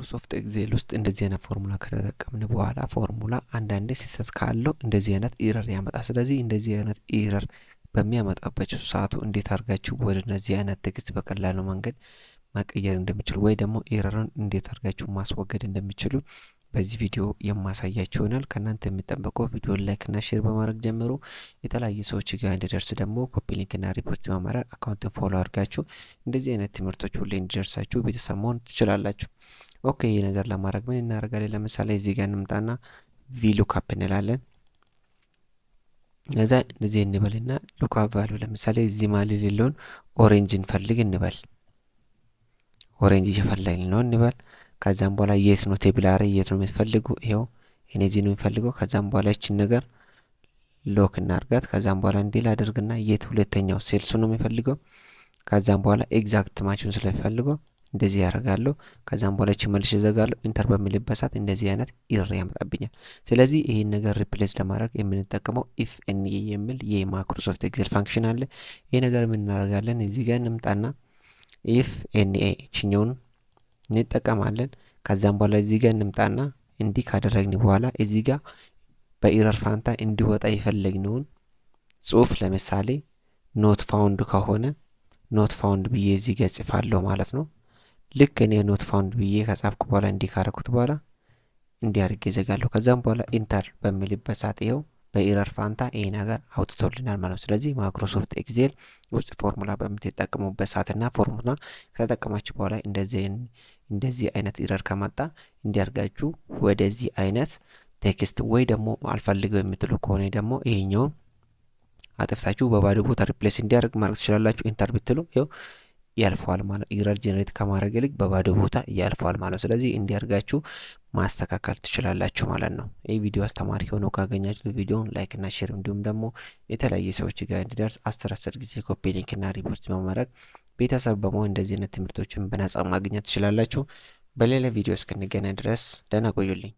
ማይክሮሶፍት ኤክሴል ውስጥ እንደዚህ አይነት ፎርሙላ ከተጠቀምን በኋላ ፎርሙላ አንዳንዴ ስህተት ካለው እንደዚህ አይነት ኢረር ያመጣል። ስለዚህ እንደዚህ አይነት ኢረር በሚያመጣባቸው ሰዓቱ እንዴት አድርጋችሁ ወደ እነዚህ አይነት ቴክስት በቀላሉ መንገድ መቀየር እንደሚችሉ ወይ ደግሞ ኤረርን እንዴት አድርጋችሁ ማስወገድ እንደሚችሉ በዚህ ቪዲዮ የማሳያችሁ ይሆናል። ከእናንተ የሚጠበቀው ቪዲዮ ላይክ እና ሼር በማድረግ ጀምሮ የተለያዩ ሰዎች ጋር እንዲደርስ ደግሞ ኮፒ ሊንክ እና ሪፖስት በማድረግ አካውንትን ፎሎ አድርጋችሁ እንደዚህ አይነት ትምህርቶች ሁሌ እንዲደርሳችሁ ቤተሰብ መሆን ትችላላችሁ። ኦኬ፣ ይህ ነገር ለማድረግ ምን እናደርጋለን? ለምሳሌ እዚህ ጋር እንምጣና ቪሉካፕ እንላለን። ከዛ እንደዚህ እንበልና ሉካፕ ቫልዩ ለምሳሌ እዚህ ማለት የሌለውን ኦሬንጅ እንፈልግ እንበል። ኦሬንጅ እየፈለግን ነው እንበል። ከዛም በኋላ የት ነው ቴብል አሬ የት ነው የምትፈልጉ? ይሄው እኔ እዚህ ነው የምፈልገው። ከዛም በኋላ እቺን ነገር ሎክ እናርጋት። ከዛም በኋላ እንዲል አድርግና የት ሁለተኛው ሴልሱ ነው የሚፈልገው። ከዛም በኋላ ኤግዛክት ማቹን ስለፈልገው እንደዚህ ያደርጋለሁ። ከዛም በኋላ እቺ መልሼ ዘጋለሁ። ኢንተር በሚልበት ሰዓት እንደዚህ አይነት ኢረር ያመጣብኛል። ስለዚህ ይሄን ነገር ሪፕሌስ ለማድረግ የምንጠቀመው ኢፍ ኤንኤ የሚል የማይክሮሶፍት ኤክሴል ፋንክሽን አለ። ይሄ ነገር ምን እናደርጋለን? እዚህ ጋር እንምጣና ኢፍ ኤንኤ እቺኛውን እንጠቀማለን። ከዛም በኋላ እዚህ ጋር እንምጣና እንዲህ ካደረግን በኋላ እዚህ ጋር በኢረር ፋንታ እንዲወጣ የፈለግነውን ጽሁፍ ለምሳሌ ኖት ፋውንድ ከሆነ ኖት ፋውንድ ብዬ እዚህ ጋር ጽፋለሁ ማለት ነው። ልክ እኔ ኖት ፋውንድ ብዬ ከጻፍኩ በኋላ እንዲህ ካረኩት በኋላ እንዲህ አድርጌ ዘጋለሁ። ከዛም በኋላ ኢንተር በሚልበት ሰዓት ይኸው በኢረር ፋንታ ይሄ ነገር አውጥቶልናል ማለት ነው። ስለዚህ ማይክሮሶፍት ኤክሴል ውስጥ ፎርሙላ በምትጠቀሙበት ሰዓትና ፎርሙላ ከተጠቀማችሁ በኋላ እንደዚህ አይነት ኢረር ከመጣ እንዲያርጋችሁ ወደዚህ አይነት ቴክስት ወይ ደግሞ አልፈልገው የምትሉ ከሆነ ደግሞ ይሄኛውን አጥፍታችሁ በባዶ ቦታ ሪፕሌስ እንዲያደርግ ማድረግ ትችላላችሁ። ኢንተር ብትሉ ይኸው ያልፈዋል ማለት ኢረር ጀነሬት ከማድረግ ይልቅ በባዶ ቦታ ያልፈዋል ማለት ነው። ስለዚህ እንዲያርጋችሁ ማስተካከል ትችላላችሁ ማለት ነው። ይህ ቪዲዮ አስተማሪ ሆኖ ካገኛችሁ ቪዲዮውን ላይክ እና ሼር እንዲሁም ደግሞ የተለያየ ሰዎች ጋር እንዲደርስ 10 ጊዜ ኮፒ ሊንክ እና ሪፖስት በማድረግ ቤተሰብ በመሆን እንደዚህ አይነት ትምህርቶችን በነጻ ማግኘት ትችላላችሁ። በሌላ ቪዲዮ እስክንገናኝ ድረስ ደህና ቆዩልኝ።